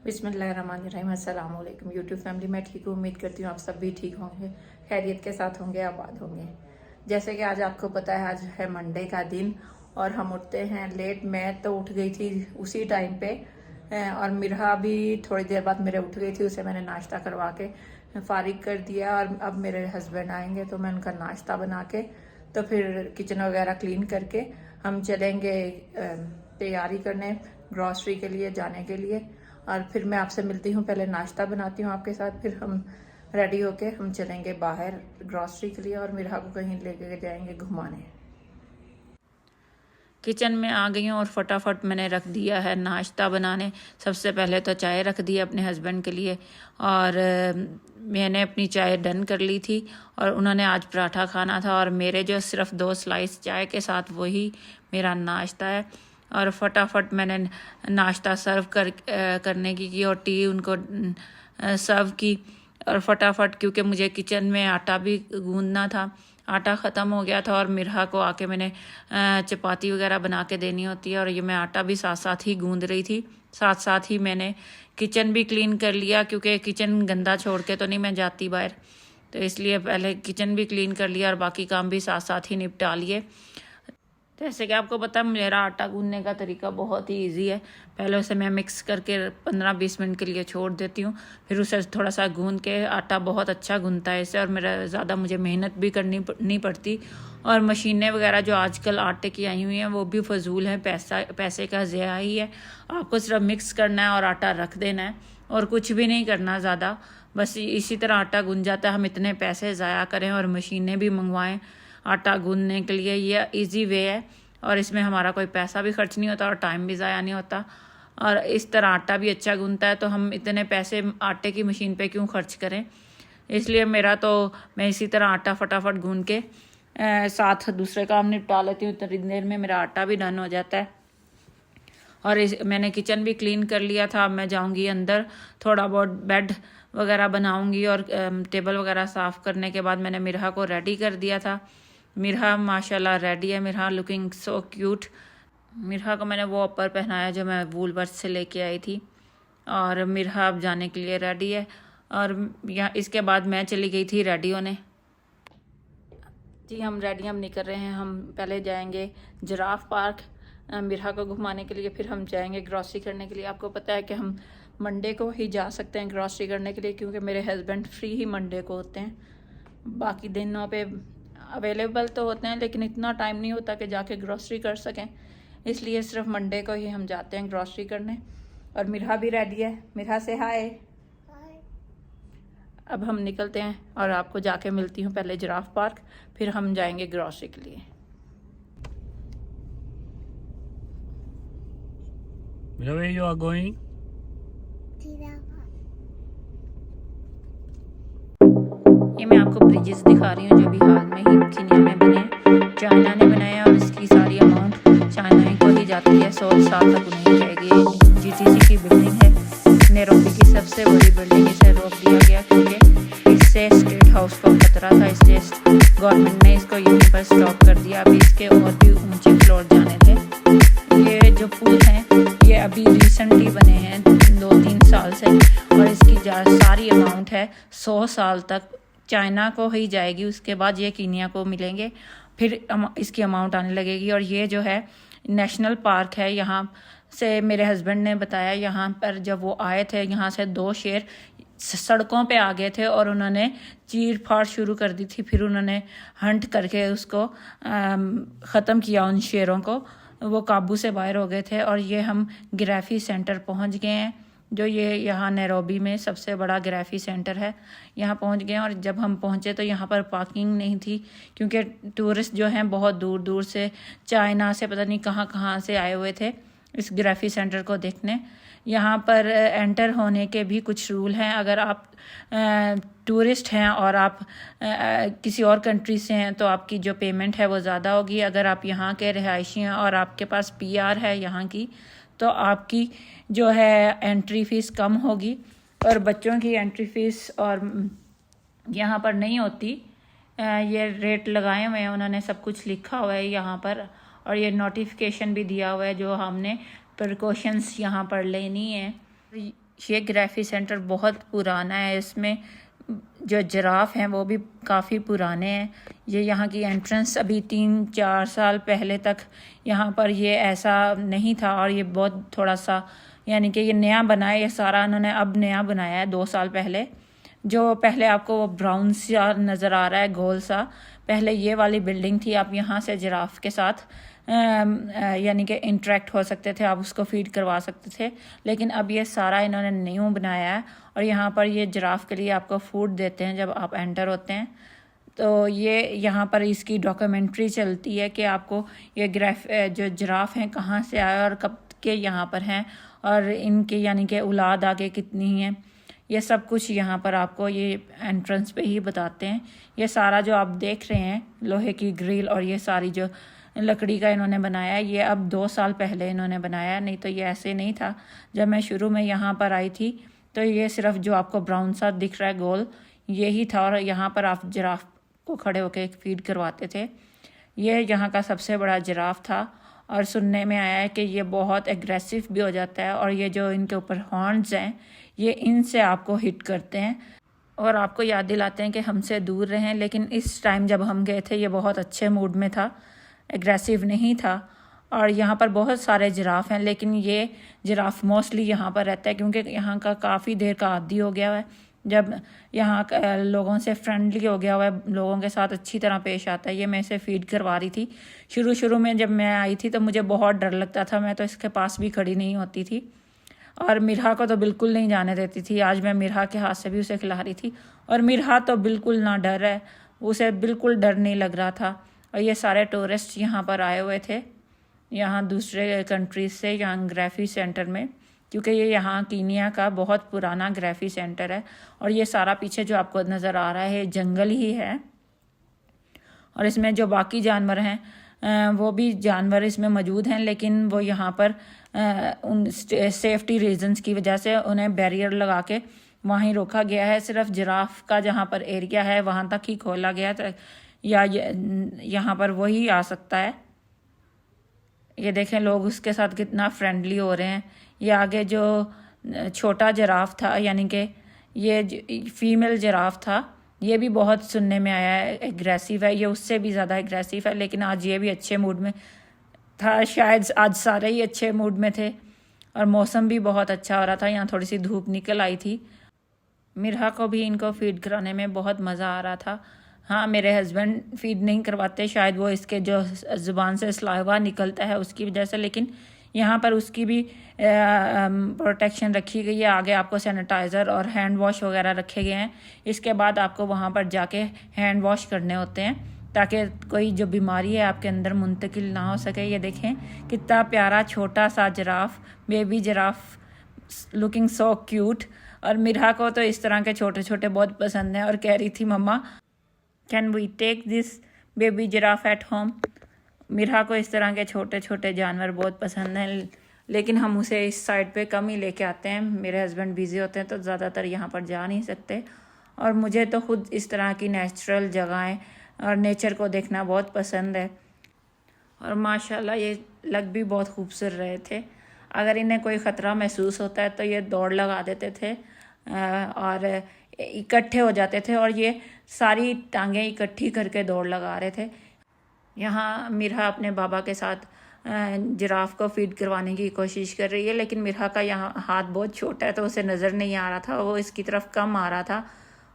बिस्मिल्लाहिर्रहमानिर्रहीम। अस्सलाम वालेकुम यूट्यूब फैमिली। मैं ठीक हूँ, उम्मीद करती हूँ आप सब भी ठीक होंगे, खैरियत के साथ होंगे, आबाद होंगे। जैसे कि आज आपको पता है, आज है मंडे का दिन और हम उठते हैं लेट। मैं तो उठ गई थी उसी टाइम पे और मिरहा भी थोड़ी देर बाद मेरे उठ गई थी। उसे मैंने नाश्ता करवा के फारिग कर दिया और अब मेरे हस्बैंड आएंगे तो मैं उनका नाश्ता बना के तो फिर किचन वगैरह क्लीन करके हम चलेंगे तैयारी करने ग्रॉसरी के लिए जाने के लिए। और फिर मैं आपसे मिलती हूँ, पहले नाश्ता बनाती हूँ आपके साथ, फिर हम रेडी होके हम चलेंगे बाहर ग्रॉसरी के लिए और मिरहा को कहीं लेके जाएंगे घुमाने। किचन में आ गई हूँ और फटाफट मैंने रख दिया है नाश्ता बनाने। सबसे पहले तो चाय रख दी अपने हस्बैंड के लिए और मैंने अपनी चाय डन कर ली थी और उन्होंने आज पराठा खाना था और मेरे जो सिर्फ 2 स्लाइस चाय के साथ वही मेरा नाश्ता है। और फटाफट मैंने नाश्ता सर्व करने की और टी उनको सर्व की और फटाफट, क्योंकि मुझे किचन में आटा भी गूंदना था, आटा ख़त्म हो गया था और मिरहा को आके मैंने चपाती वगैरह बना के देनी होती है और ये मैं आटा भी साथ साथ ही गूंद रही थी। साथ साथ ही मैंने किचन भी क्लीन कर लिया, क्योंकि किचन गंदा छोड़ के तो नहीं मैं जाती बाहर, तो इसलिए पहले किचन भी क्लीन कर लिया और बाकी काम भी साथ साथ ही निपटा लिए। जैसे कि आपको पता है, मेरा आटा गूंदने का तरीका बहुत ही इजी है। पहले उसे मैं मिक्स करके 15-20 मिनट के लिए छोड़ देती हूँ, फिर उसे थोड़ा सा गूंद के, आटा बहुत अच्छा गूंदता है इससे और मेरा ज़्यादा मुझे मेहनत भी करनी नहीं पड़ती। और मशीनें वगैरह जो आजकल आटे की आई हुई हैं वो भी फजूल हैं, पैसे का ज़या ही है। आपको सिर्फ मिक्स करना है और आटा रख देना है और कुछ भी नहीं करना ज़्यादा, बस इसी तरह आटा गूंद जाता है। हम इतने पैसे ज़ाया करें और मशीनें भी मंगवाएं आटा गूंदने के लिए, ये इजी वे है और इसमें हमारा कोई पैसा भी खर्च नहीं होता और टाइम भी ज़ाया नहीं होता और इस तरह आटा भी अच्छा गूंदता है। तो हम इतने पैसे आटे की मशीन पे क्यों खर्च करें, इसलिए मैं इसी तरह आटा फटाफट गूंद के साथ दूसरे काम निपटा लेती हूँ। इतनी देर में मेरा आटा भी डन हो जाता है। और मैंने किचन भी क्लीन कर लिया था। अब मैं जाऊँगी अंदर, थोड़ा बहुत बेड वगैरह बनाऊँगी और टेबल वगैरह साफ़ करने के बाद मैंने मिरहा को रेडी कर दिया था। मिरहा माशाल्लाह रेडी है, Mirha looking so cute. Mirha को मैंने वो अपर पहनाया जो मैं वूलवर्थ से लेके आई थी और मिरहा अब जाने के लिए रेडी है। और यहाँ इसके बाद मैं चली गई थी रेडी होने। जी हम रेडी हम नहीं कर रहे हैं, हम पहले जाएंगे जिराफ पार्क मिरहा को घुमाने के लिए, फिर हम जाएंगे ग्रॉसरी करने के लिए। आपको पता है कि हम मंडे को ही जा सकते हैं ग्रॉसरी करने के लिए, क्योंकि मेरे हस्बैंड फ्री ही मंडे को होते हैं। बाकी दिनों पे अवेलेबल तो होते हैं लेकिन इतना टाइम नहीं होता कि जाके ग्रॉसरी कर सकें, इसलिए सिर्फ मंडे को ही हम जाते हैं ग्रॉसरी करने। और मिरहा भी रेडी है। मिरहा से हाय। अब हम निकलते हैं और आपको जाके मिलती हूँ पहले जिराफ पार्क, फिर हम जाएंगे ग्रॉसरी के लिए। Where you are going? ये मैं आपको ब्रिजेस दिखा रही हूँ जो भी हाल में ही केन्या में बने हैं। चाइना ने बनाया और इसकी सारी अमाउंट चाइना ही को ही जाती है, 100 साल तक नहीं जाएगी। जीटीसी की बिल्डिंग है, नैरोबी की सबसे बड़ी बिल्डिंग। इसे रोक दिया गया क्योंकि इससे स्टेट हाउस को खतरा था, इसलिए गवर्नमेंट ने इसको यहीं पर स्टॉप कर दिया। अभी इसके और भी ऊंचे फ्लोर जाने थे। ये जो पुल हैं ये अभी रिसेंटली बने हैं 2-3 साल से और इसकी सारी अमाउंट है 100 साल तक चाइना को ही जाएगी। उसके बाद ये कीनिया को मिलेंगे, फिर इसकी अमाउंट आने लगेगी। और ये जो है नेशनल पार्क है, यहाँ से मेरे हस्बैंड ने बताया, यहाँ पर जब वो आए थे यहाँ से 2 शेर सड़कों पे आ गए थे और उन्होंने चीर फाड़ शुरू कर दी थी। फिर उन्होंने हंट करके उसको ख़त्म किया, उन शेरों को, वो काबू से बाहर हो गए थे। और ये हम गिराफी सेंटर पहुंच गए हैं, जो ये यहाँ नैरोबी में सबसे बड़ा गिराफी सेंटर है, यहाँ पहुँच गए। और जब हम पहुँचे तो यहाँ पर पार्किंग नहीं थी, क्योंकि टूरिस्ट जो हैं बहुत दूर दूर से, चाइना से, पता नहीं कहाँ कहाँ से आए हुए थे इस गिराफी सेंटर को देखने। यहाँ पर एंटर होने के भी कुछ रूल हैं। अगर आप टूरिस्ट हैं और आप किसी और कंट्री से हैं तो आपकी जो पेमेंट है वो ज़्यादा होगी। अगर आप यहाँ के रिहायशी हैं और आपके पास पीआर है यहाँ की, तो आपकी जो है एंट्री फ़ीस कम होगी। और बच्चों की एंट्री फ़ीस और यहाँ पर नहीं होती। ये रेट लगाए हुए हैं उन्होंने, सब कुछ लिखा हुआ है यहाँ पर और ये नोटिफिकेशन भी दिया हुआ है जो हमने प्रिकॉशंस यहाँ पर लेनी है। ये ग्राफी सेंटर बहुत पुराना है। इसमें जो जिराफ हैं वो भी काफ़ी पुराने हैं। ये यहाँ की एंट्रेंस अभी 3-4 साल पहले तक यहाँ पर ये ऐसा नहीं था, और ये बहुत थोड़ा सा यानी कि ये नया बना है। ये सारा इन्होंने अब नया बनाया है 2 साल पहले। जो पहले आपको वो ब्राउन सा नज़र आ रहा है गोल सा, पहले ये वाली बिल्डिंग थी। आप यहाँ से जिराफ के साथ यानी कि इंटरेक्ट हो सकते थे, आप उसको फीड करवा सकते थे। लेकिन अब ये सारा इन्होंने न्यू बनाया है, और यहाँ पर ये जिराफ के लिए आपको फूड देते हैं जब आप एंटर होते हैं। तो ये यहाँ पर इसकी डॉक्यूमेंट्री चलती है कि आपको ये जो जिराफ हैं कहाँ से आए और कब के यहाँ पर हैं, और इनके यानी कि औलाद आगे कितनी हैं, ये सब कुछ यहाँ पर आपको ये एंट्रेंस पे ही बताते हैं। ये सारा जो आप देख रहे हैं लोहे की ग्रिल और ये सारी जो लकड़ी का इन्होंने बनाया है, ये अब 2 साल पहले इन्होंने बनाया, नहीं तो ये ऐसे नहीं था। जब मैं शुरू में यहाँ पर आई थी तो ये सिर्फ जो आपको ब्राउन सा दिख रहा है गोल यही था, और यहाँ पर आप जिराफ को खड़े होकर फीड करवाते थे। ये यहाँ का सबसे बड़ा जिराफ था, और सुनने में आया है कि ये बहुत एग्रेसिव भी हो जाता है, और ये जो इनके ऊपर हॉर्न्स हैं ये इनसे आपको हिट करते हैं और आपको याद दिलाते हैं कि हमसे दूर रहें। लेकिन इस टाइम जब हम गए थे ये बहुत अच्छे मूड में था, एग्रेसिव नहीं था। और यहाँ पर बहुत सारे जिराफ हैं, लेकिन ये जिराफ मोस्टली यहाँ पर रहता है क्योंकि यहाँ का काफ़ी देर का आदी हो गया है। जब यहाँ लोगों से फ्रेंडली हो गया हुआ है, लोगों के साथ अच्छी तरह पेश आता है। ये मैं इसे फीड करवा रही थी। शुरू में जब मैं आई थी तो मुझे बहुत डर लगता था, मैं तो इसके पास भी खड़ी नहीं होती थी, और मिरहा को तो बिल्कुल नहीं जाने देती थी। आज मैं मिरहा के हाथ से भी उसे खिला रही थी, और मिरहा तो बिल्कुल ना डर है, उसे बिल्कुल डर नहीं लग रहा था। और ये सारे टूरिस्ट यहाँ पर आए हुए थे, यहाँ दूसरे कंट्रीज से, यहाँ ग्राफी सेंटर में, क्योंकि ये यहाँ कीनिया का बहुत पुराना ग्राफी सेंटर है। और ये सारा पीछे जो आपको नज़र आ रहा है जंगल ही है, और इसमें जो बाकी जानवर हैं वो भी जानवर इसमें मौजूद हैं, लेकिन वो यहाँ पर उन सेफ्टी रीजंस की वजह से उन्हें बैरियर लगा के वहीं रोका गया है। सिर्फ जिराफ का जहाँ पर एरिया है वहाँ तक ही खोला गया था, या यहाँ पर वही आ सकता है। ये देखें लोग उसके साथ कितना फ्रेंडली हो रहे हैं। ये आगे जो छोटा जिराफ था यानी कि ये फीमेल जिराफ था, ये भी बहुत सुनने में आया है एग्रेसिव है, ये उससे भी ज़्यादा एग्रेसिव है। लेकिन आज ये भी अच्छे मूड में था, शायद आज सारे ही अच्छे मूड में थे, और मौसम भी बहुत अच्छा हो रहा था। यहाँ थोड़ी सी धूप निकल आई थी। मिरहा को भी इनको फीड कराने में बहुत मज़ा आ रहा था। हाँ, मेरे हस्बैंड फीड नहीं करवाते, शायद वो इसके जो ज़ुबान से सलाइवा निकलता है उसकी वजह से, लेकिन यहाँ पर उसकी भी प्रोटेक्शन रखी गई है। आगे आपको सैनिटाइज़र और हैंड वॉश वगैरह रखे गए हैं। इसके बाद आपको वहाँ पर जाके हैंड वॉश करने होते हैं ताकि कोई जो बीमारी है आपके अंदर मुंतकिल ना हो सके। ये देखें कितना प्यारा छोटा सा giraffe, baby giraffe, looking so cute. और मिरहा को तो इस तरह के छोटे छोटे बहुत पसंद हैं, और कह रही थी mama can we take this baby giraffe at home. Mirha को इस तरह के छोटे छोटे जानवर बहुत पसंद हैं, लेकिन हम उसे इस साइड पे कम ही लेके आते हैं। मेरे हस्बैंड बिज़ी होते हैं तो ज़्यादातर यहाँ पर जा नहीं सकते, और मुझे तो खुद इस तरह की नेचुरल जगहें और नेचर को देखना बहुत पसंद है। और माशाल्लाह ये लग भी बहुत खूबसूरत रहे थे। अगर इन्हें कोई ख़तरा महसूस होता है तो ये दौड़ लगा देते थे और इकट्ठे हो जाते थे, और ये सारी टांगें इकट्ठी करके दौड़ लगा रहे थे। यहाँ मिरहा अपने बाबा के साथ जिराफ को फीड करवाने की कोशिश कर रही है, लेकिन मिरहा का यहाँ हाथ बहुत छोटा है तो उसे नज़र नहीं आ रहा था, वो इसकी तरफ कम आ रहा था।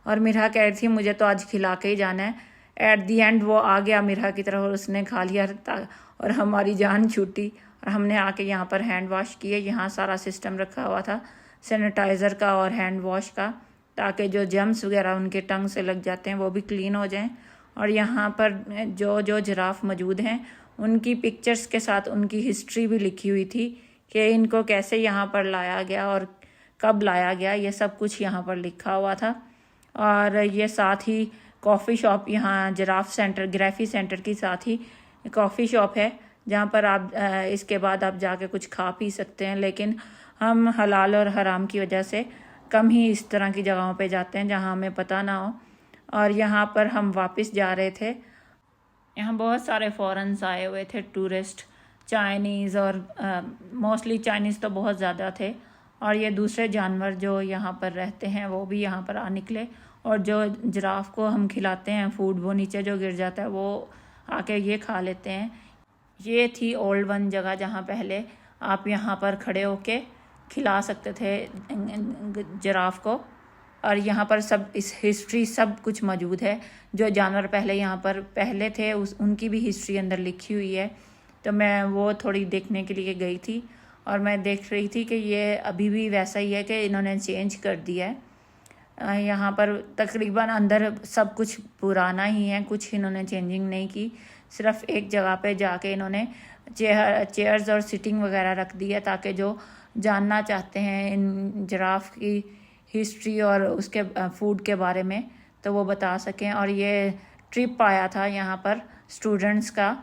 और मिरहा कह रही थी मुझे तो आज खिला के ही जाना है। एट दी एंड वो आ गया मिरहा की तरफ और उसने खा लिया, और हमारी जान छूटी। और हमने आके यहाँ पर हैंड वॉश किए। यहाँ सारा सिस्टम रखा हुआ था सैनिटाइज़र का और हैंड वॉश का, ताकि जो जर्म्स वगैरह उनके टंग से लग जाते हैं वो भी क्लीन हो जाएं। और यहाँ पर जो जो जिराफ मौजूद हैं उनकी पिक्चर्स के साथ उनकी हिस्ट्री भी लिखी हुई थी कि इनको कैसे यहाँ पर लाया गया और कब लाया गया, ये सब कुछ यहाँ पर लिखा हुआ था। और ये साथ ही कॉफ़ी शॉप, यहाँ जिराफ सेंटर ग्राफी सेंटर की साथ ही कॉफ़ी शॉप है जहाँ पर आप इसके बाद आप जाके कुछ खा पी सकते हैं। लेकिन हम हलाल और हराम की वजह से कम ही इस तरह की जगहों पे जाते हैं जहाँ हमें पता ना हो। और यहाँ पर हम वापस जा रहे थे, यहाँ बहुत सारे फॉरेन्स आए हुए थे टूरिस्ट, चाइनीज़, और मोस्टली चाइनीज़ तो बहुत ज़्यादा थे, और ये दूसरे जानवर जो यहाँ पर रहते हैं वो भी यहाँ पर आ निकले, और जो जिराफ को हम खिलाते हैं फूड, वो नीचे जो गिर जाता है वो आके ये खा लेते हैं। ये थी ओल्ड वन जगह जहाँ पहले आप यहाँ पर खड़े होके खिला सकते थे जिराफ को, और यहाँ पर सब इस हिस्ट्री सब कुछ मौजूद है। जो जानवर पहले यहाँ पर पहले थे उनकी भी हिस्ट्री अंदर लिखी हुई है। तो मैं वो थोड़ी देखने के लिए गई थी, और मैं देख रही थी कि ये अभी भी वैसा ही है कि इन्होंने चेंज कर दिया है। यहाँ पर तकरीबन अंदर सब कुछ पुराना ही है, कुछ इन्होंने चेंजिंग नहीं की। सिर्फ एक जगह पे जाके इन्होंने चेयर्स और सिटिंग वगैरह रख दी है, ताकि जो जानना चाहते हैं इन जिराफ की हिस्ट्री और उसके फूड के बारे में तो वो बता सकें। और ये ट्रिप आया था यहाँ पर स्टूडेंट्स का,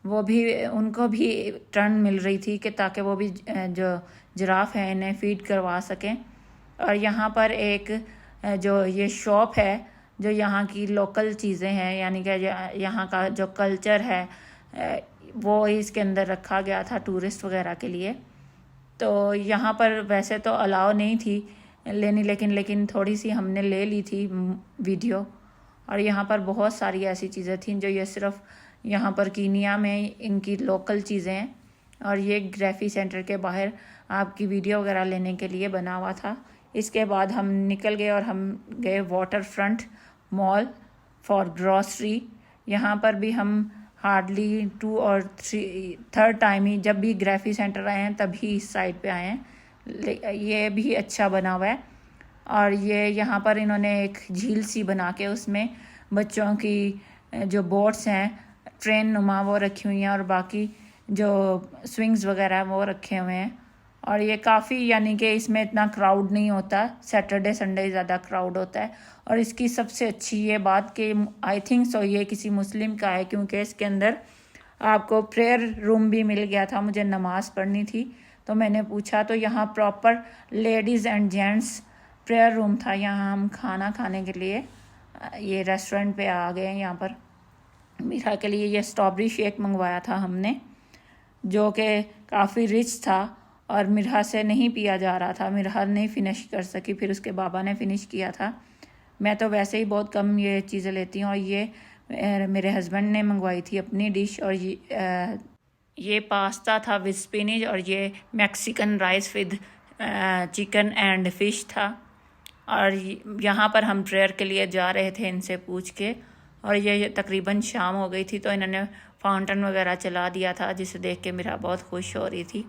वो भी उनको भी टर्न मिल रही थी कि ताकि वो भी जो जिराफ है इन्हें फीड करवा सकें। और यहाँ पर एक जो ये शॉप है, जो यहाँ की लोकल चीज़ें हैं, यानी कि यहाँ का जो कल्चर है वो इसके अंदर रखा गया था टूरिस्ट वगैरह के लिए। तो यहाँ पर वैसे तो अलाउ नहीं थी लेनी, लेकिन थोड़ी सी हमने ले ली थी वीडियो। और यहाँ पर बहुत सारी ऐसी चीज़ें थीं जो ये सिर्फ यहाँ पर कीनिया में इनकी लोकल चीज़ें हैं। और ये ग्रेफी सेंटर के बाहर आपकी वीडियो वगैरह लेने के लिए बना हुआ था। इसके बाद हम निकल गए और हम गए water front mall for grocery. यहाँ पर भी हम हार्डली 2 और 3 टाइम ही, जब भी ग्रेफी सेंटर आए हैं तभी इस साइड पे आए हैं। ये भी अच्छा बना हुआ है। और ये यहाँ पर इन्होंने एक झील सी बना के उसमें बच्चों की जो बोट्स हैं ट्रेन नुमा वो रखी हुई हैं, और बाकी जो स्विंग्स वगैरह वो रखे हुए हैं। और ये काफ़ी, यानी कि इसमें इतना क्राउड नहीं होता, सैटरडे संडे ज़्यादा क्राउड होता है। और इसकी सबसे अच्छी ये बात कि आई थिंक सो ये किसी मुस्लिम का है, क्योंकि इसके अंदर आपको प्रेयर रूम भी मिल गया था। मुझे नमाज़ पढ़नी थी तो मैंने पूछा, तो यहाँ proper ladies and gents prayer room था। यहाँ हम खाना खाने के लिए ये रेस्टोरेंट पे आ गए हैं। यहाँ पर मीरा के लिए ये स्ट्रॉबेरी शेक मंगवाया था हमने, जो कि काफ़ी रिच था और मिरहा से नहीं पिया जा रहा था। मिरहा नहीं फिनिश कर सकी, फिर उसके बाबा ने फिनिश किया था। मैं तो वैसे ही बहुत कम ये चीज़ें लेती हूँ, और ये मेरे हस्बैंड ने मंगवाई थी अपनी डिश। और ये पास्ता था विद स्पिनच, और ये Mexican rice with chicken and fish था। और यहाँ पर हम प्रेयर के लिए जा रहे थे इनसे पूछ के, और ये तकरीबन शाम हो गई थी तो इन्होंने फाउंटेन वगैरह चला दिया था, जिसे देख के मेरा बहुत खुश हो रही थी।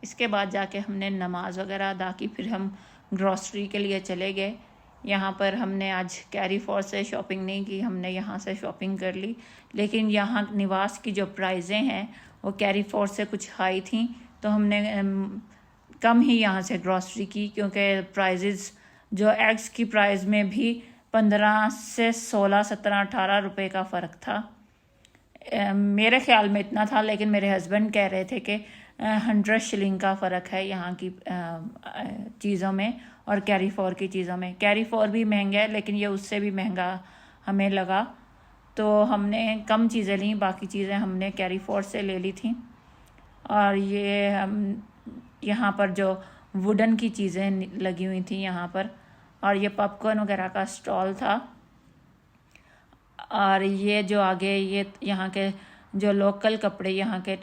इसके बाद जाके हमने नमाज वगैरह अदा की, फिर हम ग्रॉसरी के लिए चले गए। यहाँ पर हमने आज कैरी फॉर से शॉपिंग नहीं की, हमने यहाँ से शॉपिंग कर ली। लेकिन यहाँ निवास की जो प्राइजें हैं वो कैरी फॉर से कुछ हाई थी, तो हमने कम ही यहाँ से ग्रॉसरी की, क्योंकि प्राइजेज़ जो एग्स की प्राइस में भी 15 से 16, 17, 18 रुपये का फ़र्क था। मेरे ख्याल में इतना था, लेकिन मेरे हस्बैंड कह रहे थे कि 100 शिलिंग का फ़र्क है यहाँ की चीज़ों में और कैरी फॉर की चीज़ों में। कैरी फॉर भी महंगा है, लेकिन ये उससे भी महंगा हमें लगा, तो हमने कम चीज़ें ली, बाकी चीज़ें हमने कैरी फॉर से ले ली थी। और ये हम यहाँ पर जो वुडन की चीज़ें लगी हुई थी यहाँ पर, और ये पॉपकॉर्न वगैरह का स्टॉल था। और ये जो आगे ये यहाँ के जो लोकल कपड़े यहाँ के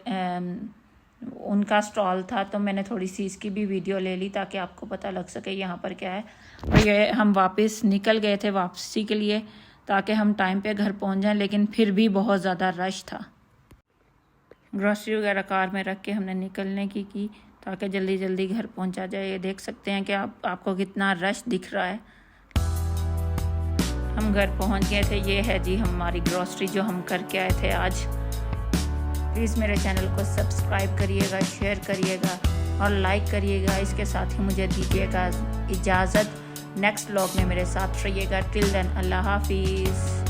उनका स्टॉल था, तो मैंने थोड़ी सी इसकी भी वीडियो ले ली ताकि आपको पता लग सके यहाँ पर क्या है। और ये हम वापस निकल गए थे वापसी के लिए ताकि हम टाइम पे घर पहुँच जाएं, लेकिन फिर भी बहुत ज़्यादा रश था। ग्रॉसरी वगैरह कार में रख के हमने निकलने की ताकि जल्दी जल्दी घर पहुँचा जाए। ये देख सकते हैं कि आपको कितना रश दिख रहा है। हम घर पहुँच गए थे। ये है जी हमारी ग्रॉसरी जो हम करके आए थे आज। प्लीज़ मेरे चैनल को सब्सक्राइब करिएगा, शेयर करिएगा और लाइक करिएगा। इसके साथ ही मुझे दीजिएगा इजाज़त। नेक्स्ट व्लॉग में मेरे साथ रहिएगा। टिल देन अल्लाह हाफिज़।